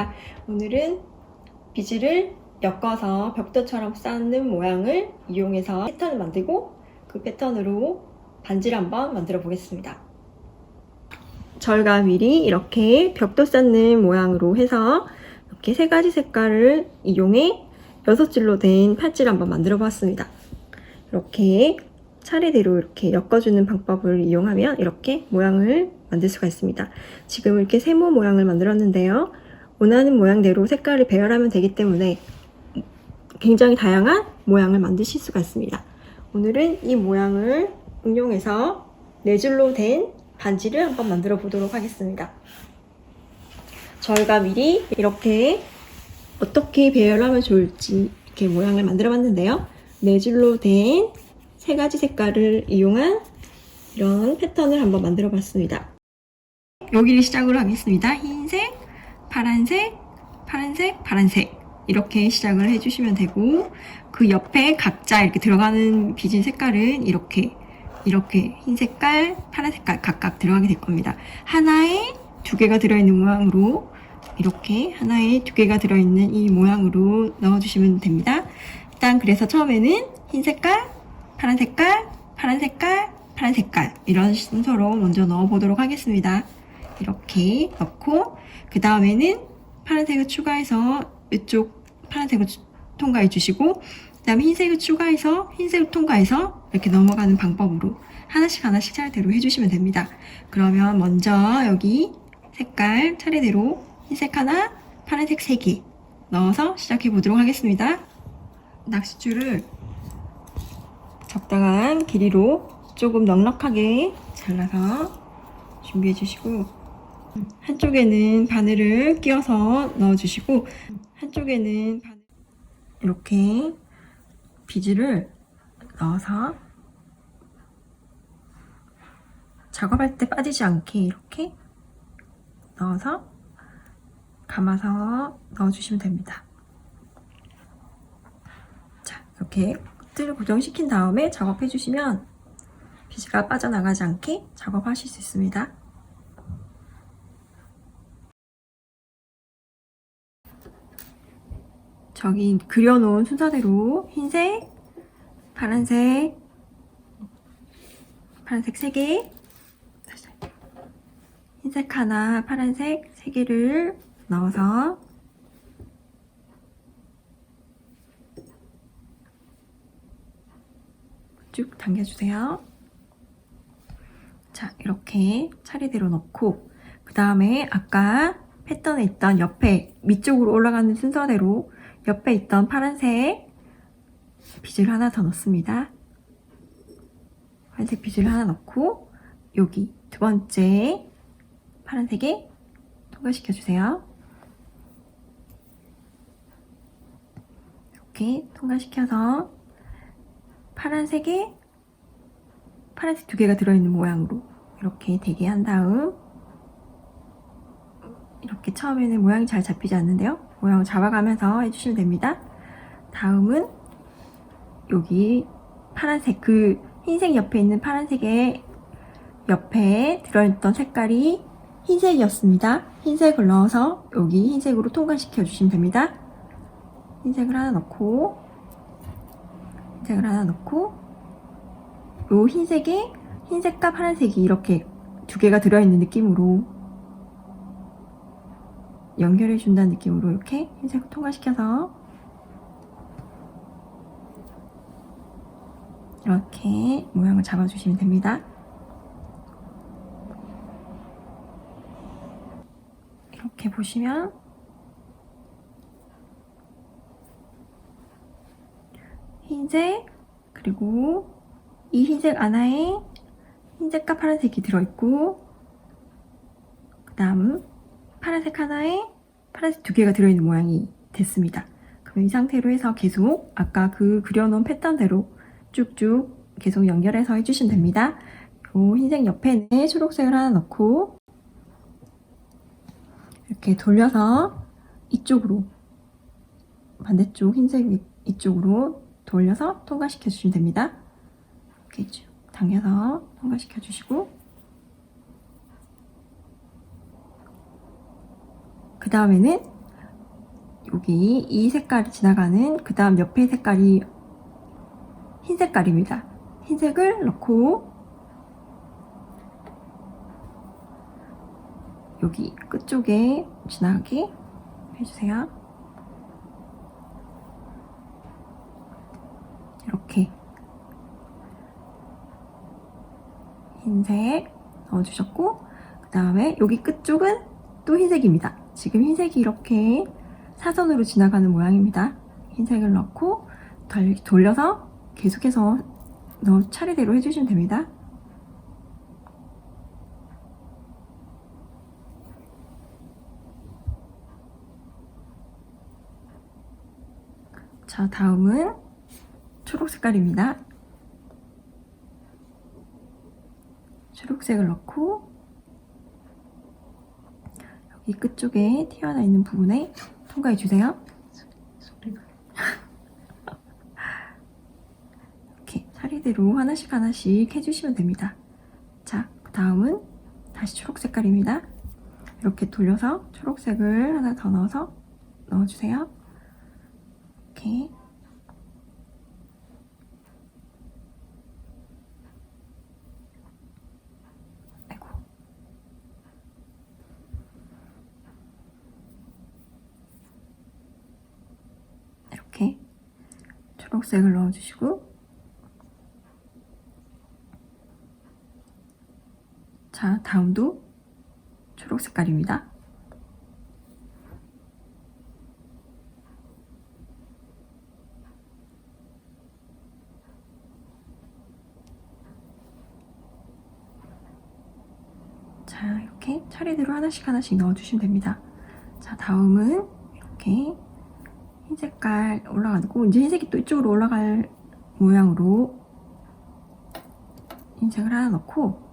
반갑습니다. 오늘은 비즈를 엮어서 벽돌처럼 쌓는 모양을 이용해서 패턴을 만들고 그 패턴으로 반지를 한번 만들어 보겠습니다. 절과 미리 이렇게 벽돌 쌓는 모양으로 해서 이렇게 세 가지 색깔을 이용해 6줄로 된 팔찌를 한번 만들어 보았습니다. 이렇게 차례대로 이렇게 엮어주는 방법을 이용하면 이렇게 모양을 만들 수가 있습니다. 지금 이렇게 세모 모양을 만들었는데요. 원하는 모양대로 색깔을 배열하면 되기 때문에 굉장히 다양한 모양을 만드실 수가 있습니다. 오늘은 이 모양을 응용해서 4줄로 된 반지를 한번 만들어 보도록 하겠습니다. 저희가 미리 이렇게 어떻게 배열하면 좋을지 이렇게 모양을 만들어 봤는데요. 4줄로 된 3가지 색깔을 이용한 이런 패턴을 한번 만들어 봤습니다. 여기를 시작으로 하겠습니다. 흰색, 파란색, 파란색, 파란색 이렇게 시작을 해주시면 되고, 그 옆에 각자 이렇게 들어가는 비진 색깔은 이렇게 흰 색깔, 파란 색깔 각각 들어가게 될 겁니다. 하나에 2개가 들어있는 모양으로 이렇게 하나에 2개가 들어있는 이 모양으로 넣어주시면 됩니다. 일단 그래서 처음에는 흰 색깔, 파란 색깔, 파란 색깔, 파란 색깔 이런 순서로 먼저 넣어보도록 하겠습니다. 이렇게 넣고 그 다음에는 파란색을 추가해서 이쪽 파란색을 통과해 주시고, 그 다음에 흰색을 추가해서 흰색을 통과해서 이렇게 넘어가는 방법으로 하나씩 차례대로 해주시면 됩니다. 그러면 먼저 여기 색깔 차례대로 흰색 하나, 파란색 3개 넣어서 시작해 보도록 하겠습니다. 낚싯줄을 적당한 길이로 조금 넉넉하게 잘라서 준비해 주시고, 한쪽에는 바늘을 끼워서 넣어 주시고, 한쪽에는 이렇게 비즈를 넣어서 작업할 때 빠지지 않게 이렇게 넣어서 감아서 넣어주시면 됩니다. 자, 이렇게 뜰을 고정시킨 다음에 작업해 주시면 비즈가 빠져나가지 않게 작업하실 수 있습니다. 저기 그려놓은 순서대로 흰색, 파란색 3개, 흰색 하나, 파란색 3개를 넣어서 쭉 당겨주세요. 자, 이렇게 차례대로 넣고, 그 다음에 아까 패턴에 있던 옆에 밑쪽으로 올라가는 순서대로 옆에 있던 파란색 비즈를 하나 더 넣습니다. 파란색 비즈를 하나 넣고 여기 2번째 파란색에 통과시켜 주세요. 이렇게 통과시켜서 파란색에 파란색 2개가 들어있는 모양으로 이렇게 되게 한 다음, 이렇게 처음에는 모양이 잘 잡히지 않는데요. 모양을 잡아가면서 해주시면 됩니다. 다음은 여기 파란색, 그 흰색 옆에 있는 파란색의 옆에 들어있던 색깔이 흰색이었습니다. 흰색을 넣어서 여기 흰색으로 통과시켜 주시면 됩니다. 흰색을 하나 넣고 요 흰색에 흰색과 파란색이 이렇게 2개가 들어있는 느낌으로 연결해 준다는 느낌으로 이렇게 흰색을 통과시켜서 이렇게 모양을 잡아주시면 됩니다. 이렇게 보시면 흰색, 그리고 이 흰색 하나에 흰색과 파란색이 들어있고, 그 다음 파란색 하나에 파란색 2개가 들어있는 모양이 됐습니다. 그럼 이 상태로 해서 계속 아까 그 그려놓은 패턴대로 쭉쭉 계속 연결해서 해주시면 됩니다. 요 흰색 옆에는 초록색을 하나 넣고 이렇게 돌려서 이쪽으로, 반대쪽 흰색 이쪽으로 돌려서 통과시켜 주시면 됩니다. 이렇게 쭉 당겨서 통과시켜 주시고, 그 다음에는 여기 이 색깔이 지나가는 그 다음 옆에 색깔이 흰 색깔입니다. 흰색을 넣고 여기 끝쪽에 지나가게 해주세요. 이렇게 흰색 넣어주셨고 그 다음에 여기 끝쪽은 또 흰색입니다. 지금 흰색이 이렇게 사선으로 지나가는 모양입니다. 흰색을 넣고 돌려서 계속해서 차례대로 해주시면 됩니다. 자, 다음은 초록 색깔입니다. 초록색을 넣고 여기 끝쪽에 튀어나와 있는 부분에 통과해 주세요. 소리가 이렇게 차례대로 하나씩 하나씩 해주시면 됩니다. 자, 그 다음은 다시 초록 색깔입니다. 이렇게 돌려서 초록색을 하나 더 넣어서 넣어주세요. 이렇게 아이고 이렇게 초록색을 넣어주시고 자, 다음도 초록 색깔입니다. 자, 이렇게 차례대로 하나씩 하나씩 넣어주시면 됩니다. 자, 다음은 이렇게 흰 색깔 올라가고 이제 흰색이 또 이쪽으로 올라갈 모양으로 흰색을 하나 넣고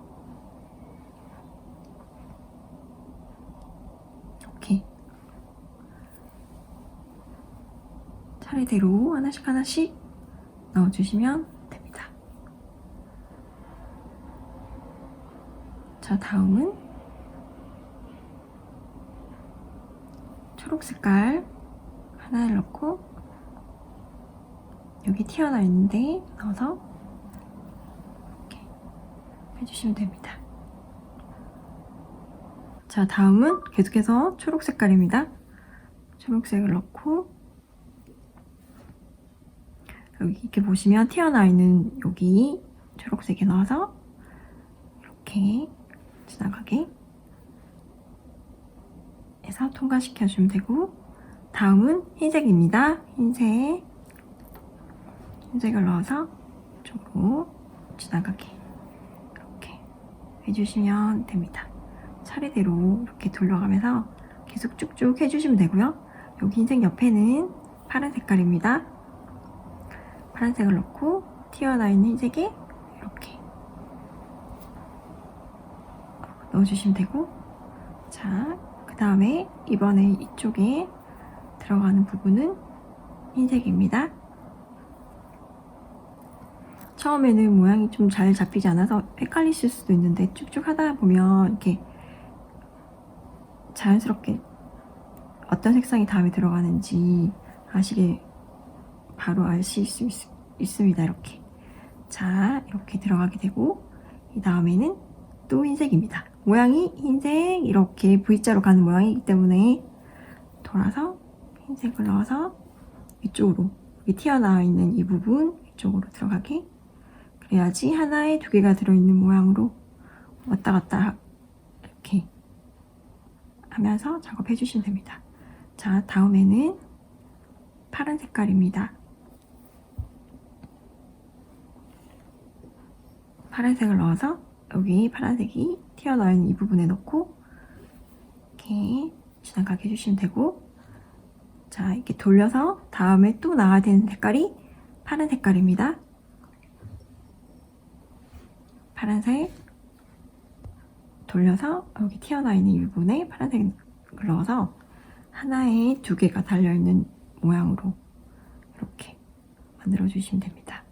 이렇게 차례대로 하나씩 하나씩 넣어주시면 됩니다. 자, 다음은 초록 색깔 하나를 넣고 여기 튀어나와 있는데 넣어서 이렇게 해주시면 됩니다. 자, 다음은 계속해서 초록 색깔입니다. 초록색을 넣고 여기 이렇게 보시면 튀어나와 있는 여기 초록색에 넣어서 이렇게 지나가게 해서 통과시켜주면 되고 다음은 흰색입니다. 흰색을 넣어서 이쪽으로 지나가게 이렇게 해주시면 됩니다. 차례대로 이렇게 돌려가면서 계속 쭉쭉 해주시면 되고요. 여기 흰색 옆에는 파란 색깔입니다. 파란색을 넣고 튀어나와 있는 흰색에 이렇게 넣어주시면 되고 자, 그 다음에 이번에 이쪽에 들어가는 부분은 흰색입니다. 처음에는 모양이 좀 잘 잡히지 않아서 헷갈리실 수도 있는데 쭉쭉 하다 보면 이렇게 자연스럽게 어떤 색상이 다음에 들어가는지 바로 아실 수 있습니다. 이렇게 자, 이렇게 들어가게 되고 이 다음에는 또 흰색입니다. 모양이 흰색 이렇게 V자로 가는 모양이기 때문에 돌아서 흰색을 넣어서 이쪽으로 여기 튀어나와 있는 이 부분 이쪽으로 들어가게 그래야지 하나에 두 개가 들어있는 모양으로 왔다 갔다 이렇게 하면서 작업해 주시면 됩니다. 자, 다음에는 파란 색깔입니다. 파란색을 넣어서 여기 파란색이 튀어나와 있는 이 부분에 넣고 이렇게 지나가게 해주시면 되고 자, 이렇게 돌려서 다음에 또 나와야 되는 색깔이 파란 색깔입니다. 파란색 돌려서 여기 튀어나와 있는 이 부분에 파란색을 넣어서 하나에 두 개가 달려있는 모양으로 이렇게 만들어 주시면 됩니다.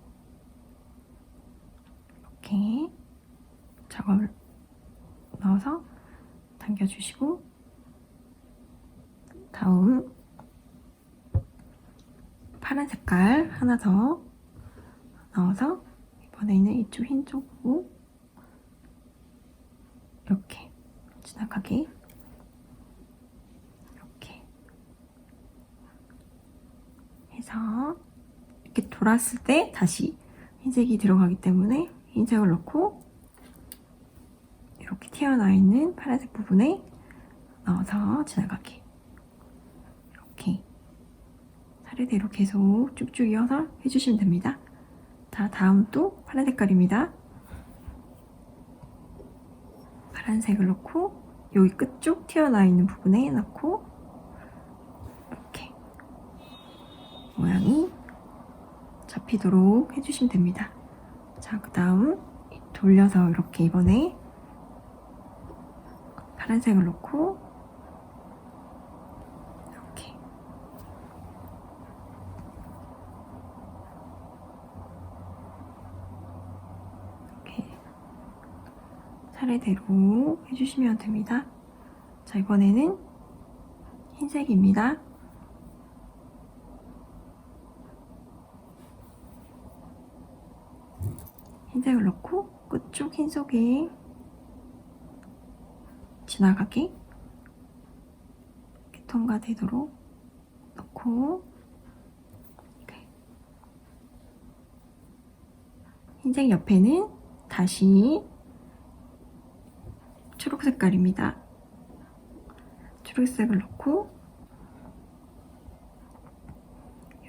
이렇게 작업을 넣어서 당겨주시고 다음 파란 색깔 하나 더 넣어서 이번에는 이쪽 흰 쪽으로 이렇게 지나가게 이렇게 해서 이렇게 돌았을 때 다시 흰색이 들어가기 때문에 흰색을 넣고 이렇게 튀어나와 있는 파란색 부분에 넣어서 지나가게 이렇게 차례대로 계속 쭉쭉 이어서 해주시면 됩니다. 자, 다음 또 파란 색깔입니다. 파란색을 넣고 여기 끝쪽 튀어나와 있는 부분에 넣고 이렇게 모양이 잡히도록 해주시면 됩니다. 자, 그 다음 돌려서 이렇게 이번에 파란색을 넣고 이렇게 차례대로 해주시면 됩니다. 자, 이번에는 흰색입니다. 흰색을 넣고 끝쪽 흰색에 지나가게 이렇게 통과되도록 넣고 이렇게. 흰색 옆에는 다시 초록 색깔입니다. 초록색을 넣고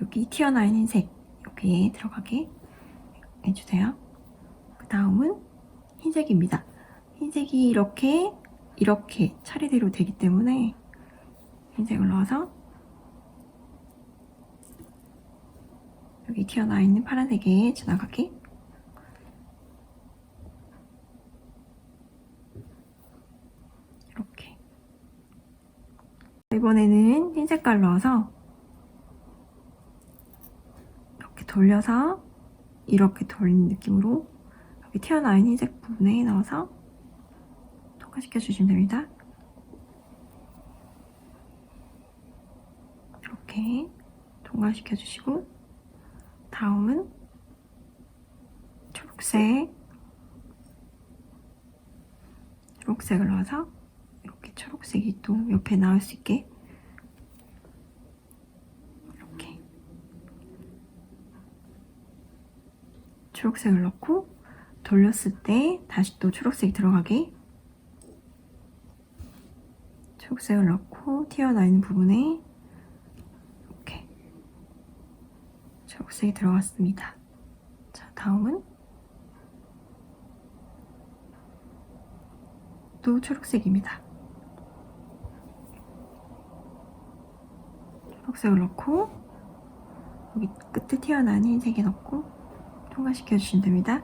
여기 튀어나와 있는 흰색 여기에 들어가게 해주세요. 그 다음은 흰색입니다. 흰색이 이렇게 차례대로 되기 때문에 흰색을 넣어서 여기 튀어나와 있는 파란색에 지나가게 이렇게. 이번에는 흰 색깔 넣어서 이렇게 돌려서 이렇게 돌리는 느낌으로 여기 튀어나와 있는 흰색 부분에 넣어서 통과시켜 주시면 됩니다. 이렇게 통과시켜 주시고 다음은 초록색을 넣어서 이렇게 초록색이 또 옆에 나올 수 있게 이렇게 초록색을 넣고 돌렸을 때 다시 또 초록색이 들어가게 초록색을 넣고 튀어나와 있는 부분에 이렇게 초록색이 들어갔습니다. 자, 다음은 또 초록색입니다. 초록색을 넣고 여기 끝에 튀어나온 흰색에 넣고 통과시켜 주시면 됩니다.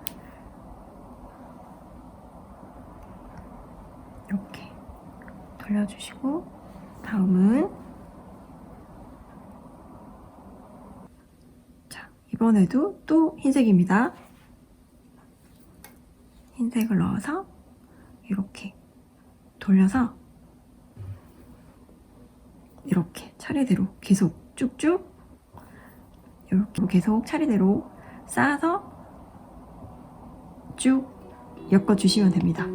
이렇게 돌려주시고 다음은 자, 이번에도 또 흰색입니다. 흰색을 넣어서 이렇게 돌려서 이렇게 차례대로 계속 쭉쭉 이렇게 계속 차례대로 쌓아서 쭉 엮어주시면 됩니다.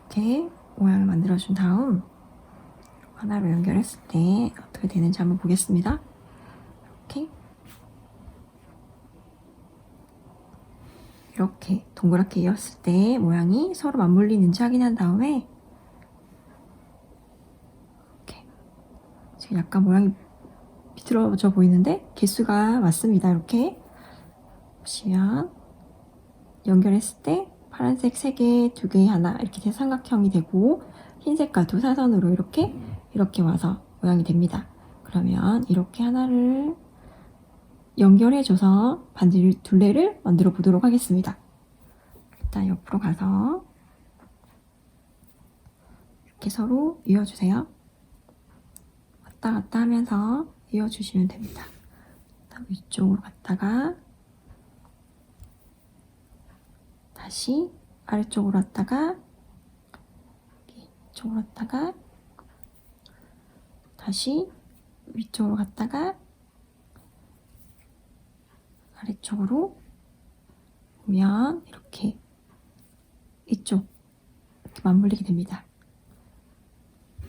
이렇게 모양을 만들어준 다음 하나로 연결했을 때 어떻게 되는지 한번 보겠습니다. 이렇게 동그랗게 이었을 때 모양이 서로 맞물리는지 확인한 다음에 지금 약간 모양이 비틀어져 보이는데 개수가 맞습니다. 이렇게 보시면 연결했을 때 파란색 3개, 2개, 하나 이렇게 대삼각형이 되고 흰색과 두 사선으로 이렇게 와서 모양이 됩니다. 그러면 이렇게 하나를 연결해줘서 반지 둘레를 만들어 보도록 하겠습니다. 일단 옆으로 가서 이렇게 서로 이어주세요. 왔다 갔다 하면서 이어주시면 됩니다. 위쪽으로 갔다가 다시 아래쪽으로 왔다가 이쪽으로 왔다가 다시 위쪽으로 갔다가 아래쪽으로 오면 이렇게 이쪽 이렇게 맞물리게 됩니다.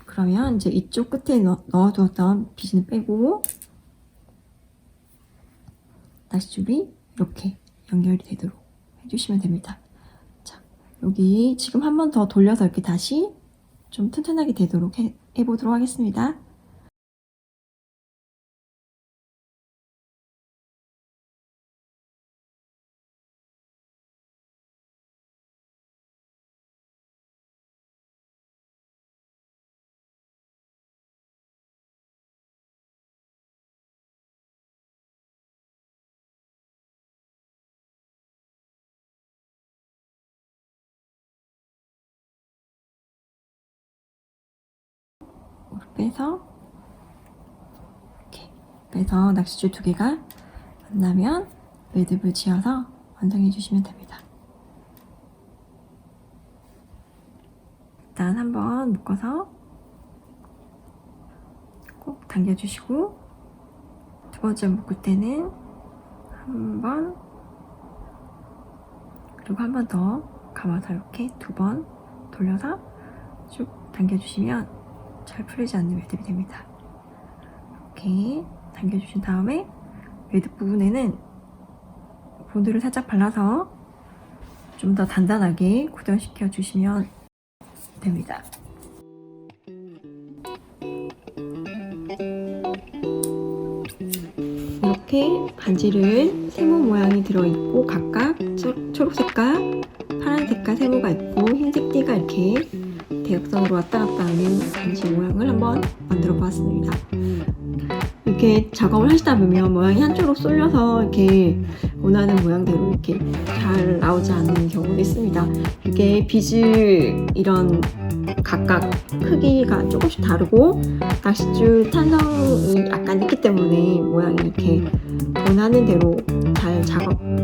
그러면 이제 이쪽 끝에 넣어두었던 비즈는 빼고 낚싯줄이 이렇게 연결이 되도록 해주시면 됩니다. 자, 여기 지금 한 번 더 돌려서 이렇게 다시 좀 튼튼하게 되도록 해보도록 하겠습니다. 빼서 이렇게 빼서 낚싯줄 2개가 만나면 매듭을 지어서 완성해 주시면 됩니다. 일단 한번 묶어서 꼭 당겨주시고 두 번째 묶을 때는 한번 그리고 한 번 더 감아서 이렇게 2번 돌려서 쭉 당겨주시면 잘 풀리지 않는 매듭이 됩니다. 이렇게 당겨주신 다음에 매듭 부분에는 본드를 살짝 발라서 좀 더 단단하게 고정시켜 주시면 됩니다. 이렇게 반지를 세모 모양이 들어있고 각각 초록색과 파란색과 세모가 있고 흰색 띠가 이렇게 대각선으로 왔다 갔다 하는 반지 모양을 한번 만들어 보았습니다. 이렇게 작업을 하시다 보면 모양이 한쪽으로 쏠려서 이렇게 원하는 모양대로 이렇게 잘 나오지 않는 경우도 있습니다. 이게 비즈 이런 각각 크기가 조금씩 다르고 낚싯줄 탄성이 약간 있기 때문에 모양이 이렇게 원하는 대로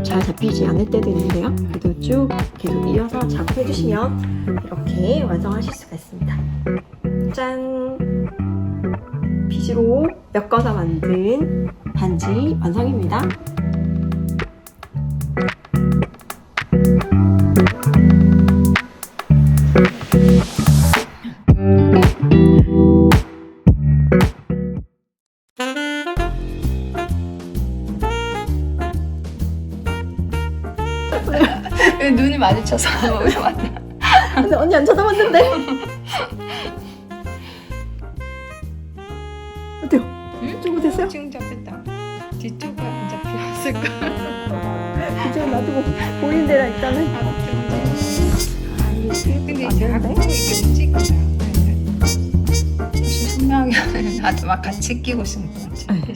잘 잡히지 않을 때도 있는데요. 그래도 쭉 계속 이어서 작업해 주시면 이렇게 완성하실 수가 있습니다. 짠! 비즈로 엮어서 만든 반지 완성입니다. 눈이 마주쳐서 여기서 만나. 근데 언니 안 쳐다봤는데? 어때요? 응? 좀 됐어요? 지금 잡혔다. 뒤쪽은 안 잡혔을까? 이제 놔두고 보이는 데라 일단은. 근데 안 자꾸 되는데? 이렇게 움직이잖아. 혹시 선명하게 나도 막 같이 끼고 싶은 거 같지? 네,